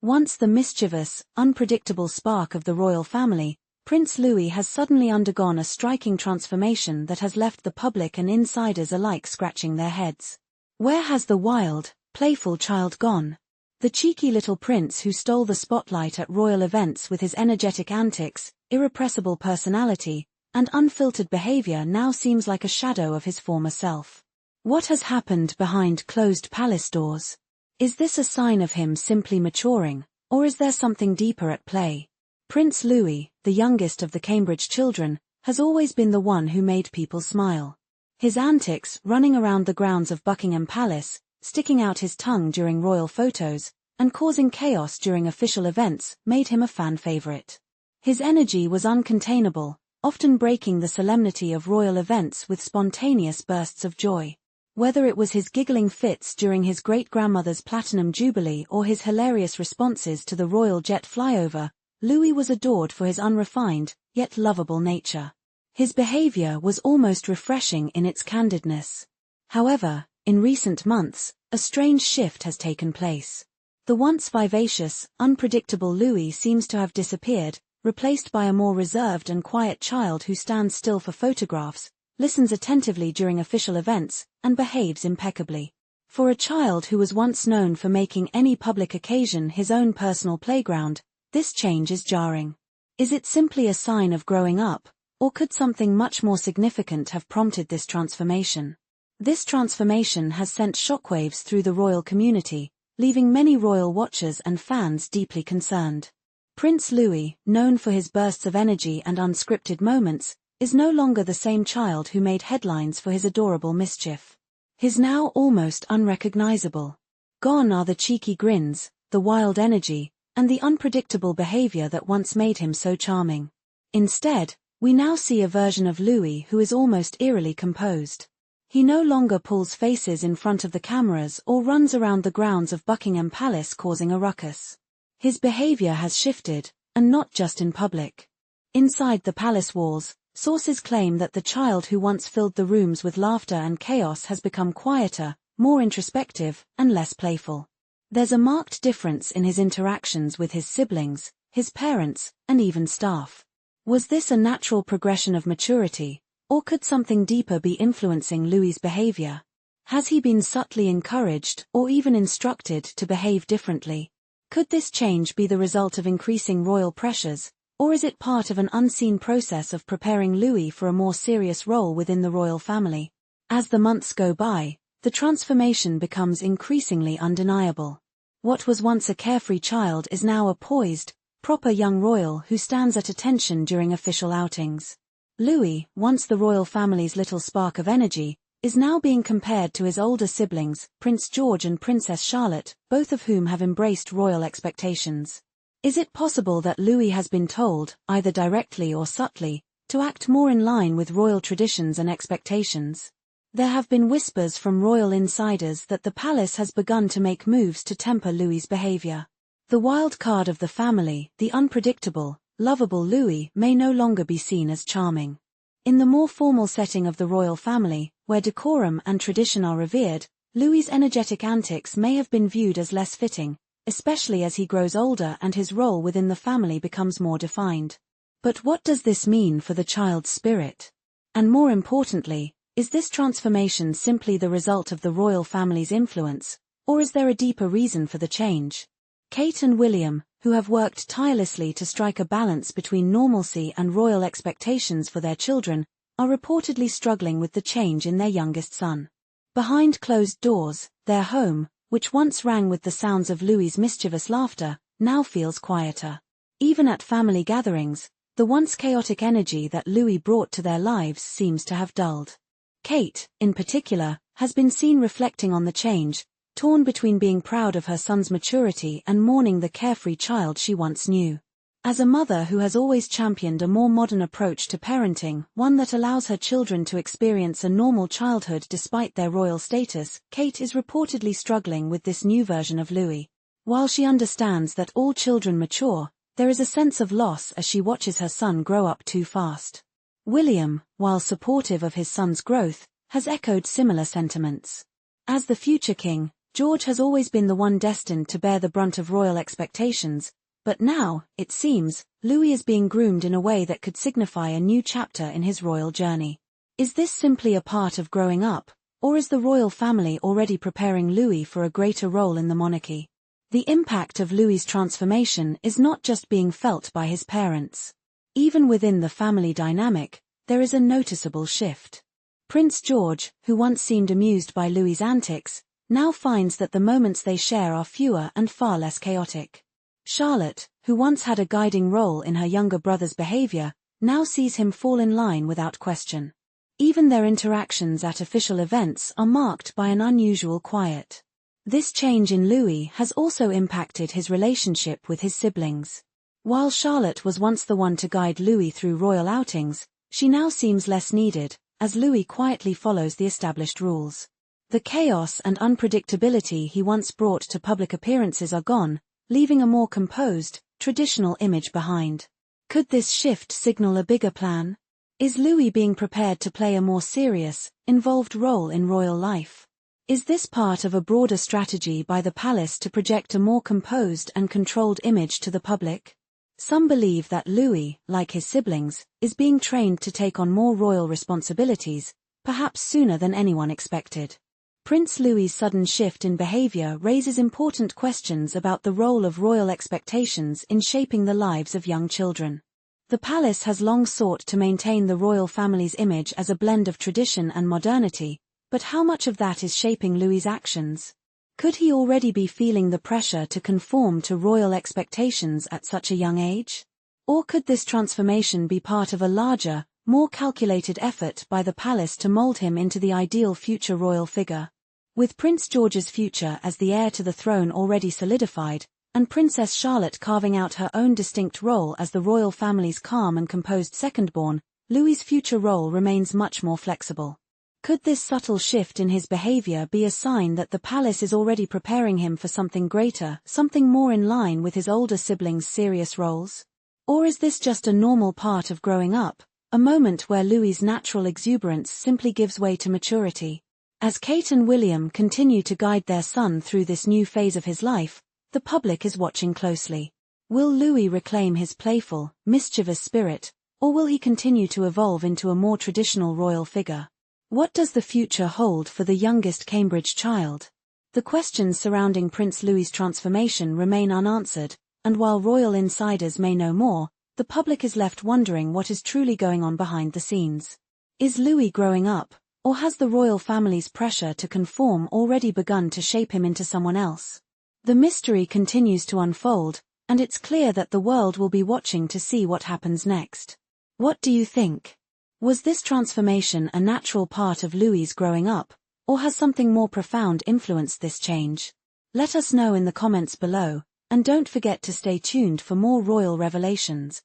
Once the mischievous, unpredictable spark of the royal family, Prince Louis has suddenly undergone a striking transformation that has left the public and insiders alike scratching their heads. Where has the wild, playful child gone? The cheeky little prince who stole the spotlight at royal events with his energetic antics, irrepressible personality, and unfiltered behavior now seems like a shadow of his former self. What has happened behind closed palace doors? Is this a sign of him simply maturing, or is there something deeper at play? Prince Louis, the youngest of the Cambridge children, has always been the one who made people smile. His antics, running around the grounds of Buckingham Palace, sticking out his tongue during royal photos, and causing chaos during official events, made him a fan favorite. His energy was uncontainable, often breaking the solemnity of royal events with spontaneous bursts of joy. Whether it was his giggling fits during his great-grandmother's Platinum Jubilee or his hilarious responses to the royal jet flyover, Louis was adored for his unrefined, yet lovable nature. His behavior was almost refreshing in its candidness. However, in recent months, a strange shift has taken place. The once vivacious, unpredictable Louis seems to have disappeared, replaced by a more reserved and quiet child who stands still for photographs, listens attentively during official events, and behaves impeccably. For a child who was once known for making any public occasion his own personal playground, this change is jarring. Is it simply a sign of growing up, or could something much more significant have prompted this transformation? This transformation has sent shockwaves through the royal community, leaving many royal watchers and fans deeply concerned. Prince Louis, known for his bursts of energy and unscripted moments, is no longer the same child who made headlines for his adorable mischief. He's now almost unrecognizable. Gone are the cheeky grins, the wild energy, and the unpredictable behavior that once made him so charming. Instead, we now see a version of Louis who is almost eerily composed. He no longer pulls faces in front of the cameras or runs around the grounds of Buckingham Palace causing a ruckus. His behavior has shifted, and not just in public. Inside the palace walls, sources claim that the child who once filled the rooms with laughter and chaos has become quieter, more introspective, and less playful. There's a marked difference in his interactions with his siblings, his parents, and even staff. Was this a natural progression of maturity, or could something deeper be influencing Louis's behavior? Has he been subtly encouraged or even instructed to behave differently? Could this change be the result of increasing royal pressures, or is it part of an unseen process of preparing Louis for a more serious role within the royal family? As the months go by, the transformation becomes increasingly undeniable. What was once a carefree child is now a poised, proper young royal who stands at attention during official outings. Louis, once the royal family's little spark of energy, is now being compared to his older siblings, Prince George and Princess Charlotte, both of whom have embraced royal expectations. Is it possible that Louis has been told, either directly or subtly, to act more in line with royal traditions and expectations? There have been whispers from royal insiders that the palace has begun to make moves to temper Louis's behavior. The wild card of the family, the unpredictable, lovable Louis, may no longer be seen as charming. In the more formal setting of the royal family, where decorum and tradition are revered, Louis's energetic antics may have been viewed as less fitting, especially as he grows older and his role within the family becomes more defined. But what does this mean for the child's spirit? And more importantly, is this transformation simply the result of the royal family's influence, or is there a deeper reason for the change? Kate and William, who have worked tirelessly to strike a balance between normalcy and royal expectations for their children, are reportedly struggling with the change in their youngest son. Behind closed doors, their home, which once rang with the sounds of Louis's mischievous laughter, now feels quieter. Even at family gatherings, the once chaotic energy that Louis brought to their lives seems to have dulled. Kate, in particular, has been seen reflecting on the change, torn between being proud of her son's maturity and mourning the carefree child she once knew. As a mother who has always championed a more modern approach to parenting, one that allows her children to experience a normal childhood despite their royal status, Kate is reportedly struggling with this new version of Louis. While she understands that all children mature, there is a sense of loss as she watches her son grow up too fast. William, while supportive of his son's growth, has echoed similar sentiments. As the future king, George has always been the one destined to bear the brunt of royal expectations, but now, it seems, Louis is being groomed in a way that could signify a new chapter in his royal journey. Is this simply a part of growing up, or is the royal family already preparing Louis for a greater role in the monarchy? The impact of Louis's transformation is not just being felt by his parents. Even within the family dynamic, there is a noticeable shift. Prince George, who once seemed amused by Louis's antics, now finds that the moments they share are fewer and far less chaotic. Charlotte, who once had a guiding role in her younger brother's behavior, now sees him fall in line without question. Even their interactions at official events are marked by an unusual quiet. This change in Louis has also impacted his relationship with his siblings. While Charlotte was once the one to guide Louis through royal outings, she now seems less needed, as Louis quietly follows the established rules. The chaos and unpredictability he once brought to public appearances are gone, leaving a more composed, traditional image behind. Could this shift signal a bigger plan? Is Louis being prepared to play a more serious, involved role in royal life? Is this part of a broader strategy by the palace to project a more composed and controlled image to the public? Some believe that Louis, like his siblings, is being trained to take on more royal responsibilities, perhaps sooner than anyone expected. Prince Louis's sudden shift in behavior raises important questions about the role of royal expectations in shaping the lives of young children. The palace has long sought to maintain the royal family's image as a blend of tradition and modernity, but how much of that is shaping Louis's actions? Could he already be feeling the pressure to conform to royal expectations at such a young age? Or could this transformation be part of a larger, more calculated effort by the palace to mold him into the ideal future royal figure? With Prince George's future as the heir to the throne already solidified, and Princess Charlotte carving out her own distinct role as the royal family's calm and composed second-born, Louis's future role remains much more flexible. Could this subtle shift in his behavior be a sign that the palace is already preparing him for something greater, something more in line with his older siblings' serious roles? Or is this just a normal part of growing up, a moment where Louis's natural exuberance simply gives way to maturity? As Kate and William continue to guide their son through this new phase of his life, the public is watching closely. Will Louis reclaim his playful, mischievous spirit, or will he continue to evolve into a more traditional royal figure? What does the future hold for the youngest Cambridge child? The questions surrounding Prince Louis's transformation remain unanswered, and while royal insiders may know more, the public is left wondering what is truly going on behind the scenes. Is Louis growing up, or has the royal family's pressure to conform already begun to shape him into someone else? The mystery continues to unfold, and it's clear that the world will be watching to see what happens next. What do you think? Was this transformation a natural part of Louis's growing up, or has something more profound influenced this change? Let us know in the comments below, and don't forget to stay tuned for more royal revelations.